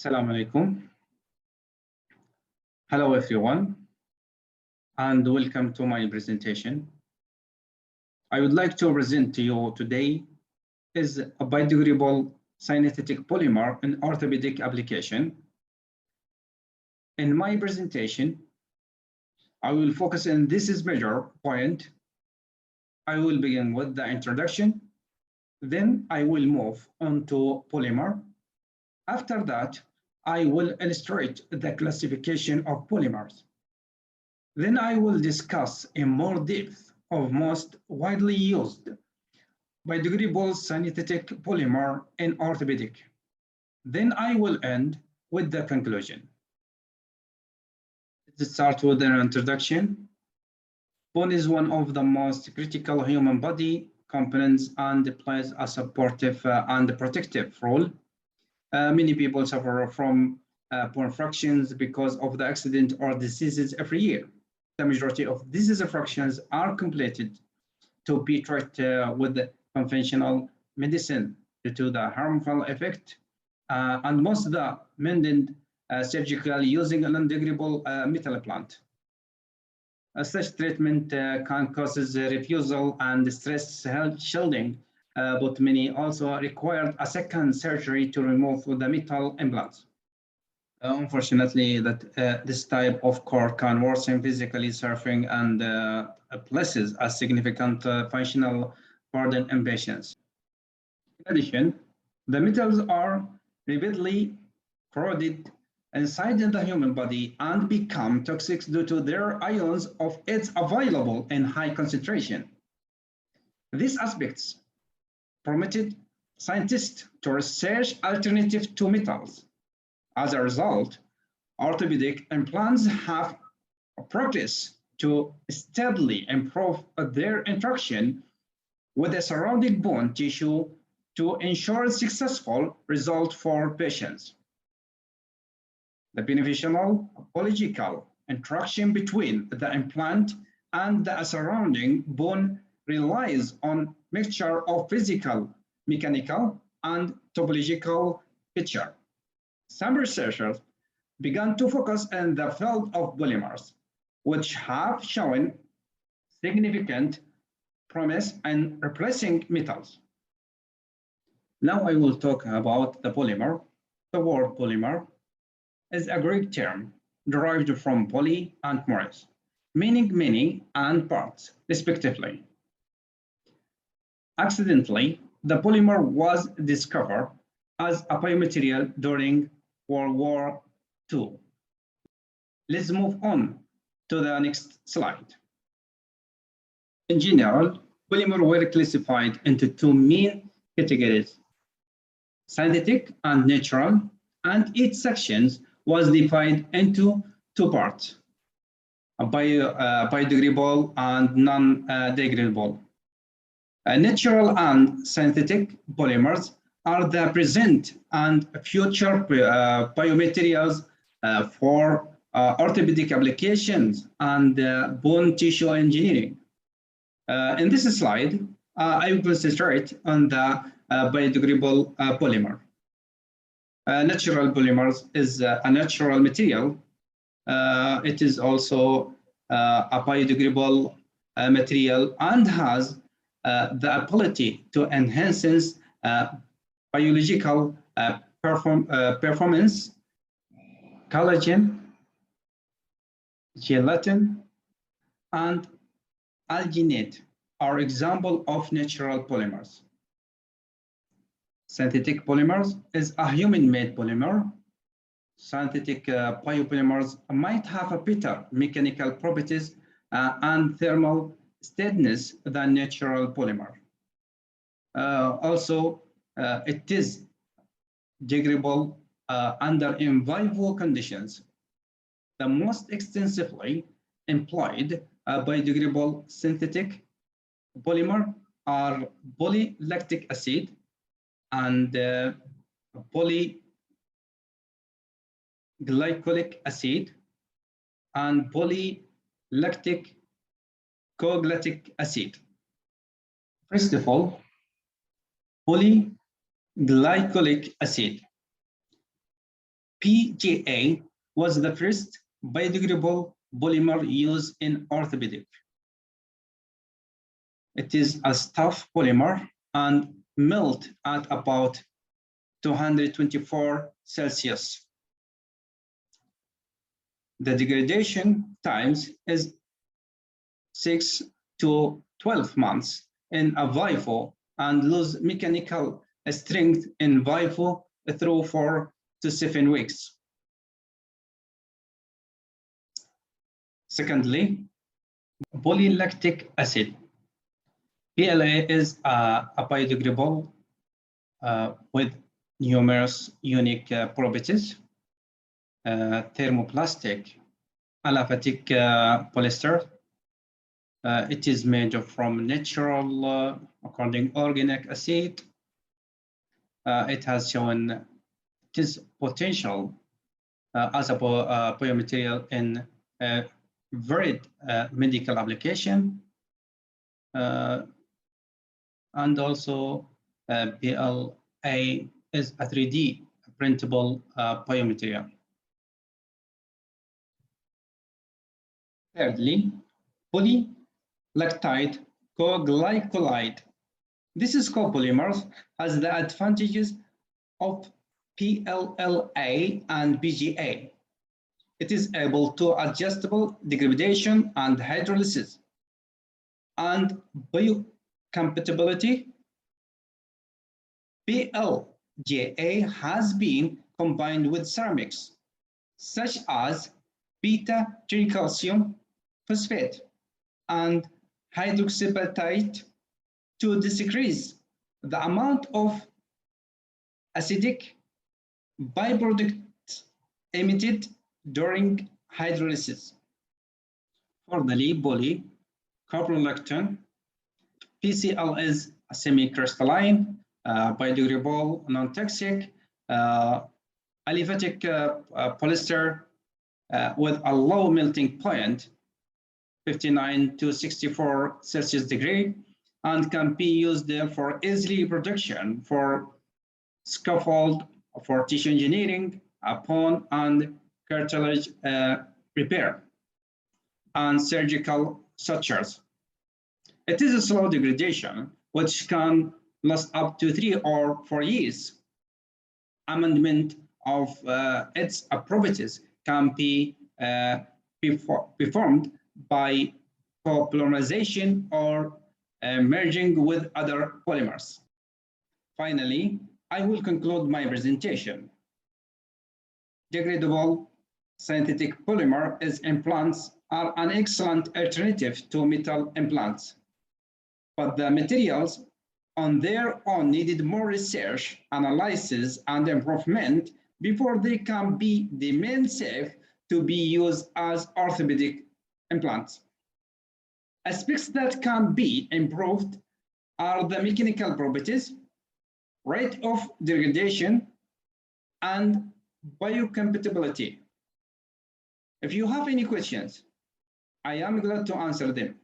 Assalamu alaikum. Hello everyone, and welcome to my presentation. I would like to present to you today is a biodegradable synthetic polymer in orthopedic application. In my presentation, I will focus on this major point. I will begin with the introduction, then I will move on to polymer. After that, I will illustrate the classification of polymers. Then I will discuss in more depth of most widely used biodegradable synthetic polymer in orthopedic. Then I will end with the conclusion. Let's start with an introduction. Bone is one of the most critical human body components and plays a supportive and protective role. Many people suffer from bone fractures because of the accident or diseases every year. The majority of disease fractures are completed to be treated with conventional medicine due to the harmful effect, and most of the mended surgical using a non-degradable metal implant. Such treatment can cause refusal and stress shielding, but many also required a second surgery to remove the metal implants. Unfortunately, this type of core can worsen physically suffering and places a significant functional burden in patients. In addition, the metals are rapidly corroded inside the human body and become toxic due to their ions of it available in high concentration. These aspects permitted scientists to research alternatives to metals. As a result, orthopedic implants have progressed to steadily improve their interaction with the surrounding bone tissue to ensure successful results for patients. The beneficial biological interaction between the implant and the surrounding bone relies on mixture of physical, mechanical, and topological features. Some researchers began to focus on the field of polymers, which have shown significant promise in replacing metals. Now I will talk about the polymer. The word polymer is a Greek term derived from poly and meros, meaning many and parts, respectively. Accidentally, the polymer was discovered as a biomaterial during World War II. Let's move on to the next slide. In general, polymers were classified into two main categories, synthetic and natural, and each section was divided into two parts, biodegradable and non-degradable. Natural and synthetic polymers are the present and future biomaterials for orthopedic applications and bone tissue engineering. In this slide, I will concentrate on the biodegradable polymer. Natural polymers is a natural material. It is also a biodegradable material and has the ability to enhance biological performance. Collagen, gelatin, and alginate are examples of natural polymers. Synthetic polymers is a human-made polymer. Synthetic biopolymers might have a better mechanical properties and thermal steadiness than natural polymer. Also, it is degradable under in vivo conditions. The most extensively employed biodegradable synthetic polymer are polylactic acid and polyglycolic acid and polylactic coagulatic acid. First of all, polyglycolic acid. PGA was the first biodegradable polymer used in orthopedic. It is a tough polymer and melt at about 224 Celsius. The degradation times is 6 to 12 months in a vivo and lose mechanical strength in vivo through 4 to 7 weeks. Secondly, polylactic acid. PLA is a biodegradable with numerous unique properties. Thermoplastic, aliphatic polyester. It is made from natural according organic acid. It has shown its potential as a biomaterial in varied medical application. And also PLA is a 3D printable biomaterial. Thirdly, polylactide coglycolide. This is copolymer has the advantages of PLLA and PGA. It is able to adjustable degradation and hydrolysis and biocompatibility. PLGA has been combined with ceramics such as beta-tricalcium phosphate and hydroxyapatite to decrease the amount of acidic byproducts emitted during hydrolysis. Furtherly, polycaprolactone, PCl is a semi-crystalline, biodegradable, non-toxic, aliphatic polyester with a low melting point, 59 to 64 Celsius degree, and can be used for easily production for scaffold, for tissue engineering, bone and cartilage repair, and surgical sutures. It is a slow degradation, which can last up to 3 or 4 years. Amendment of its properties can be performed by copolymerization or merging with other polymers. Finally, I will conclude my presentation. Degradable synthetic polymer as implants are an excellent alternative to metal implants, but the materials on their own needed more research, analysis, and improvement before they can be deemed safe to be used as orthopedic implants. Aspects that can be improved are the mechanical properties, rate of degradation, and biocompatibility. If you have any questions, I am glad to answer them.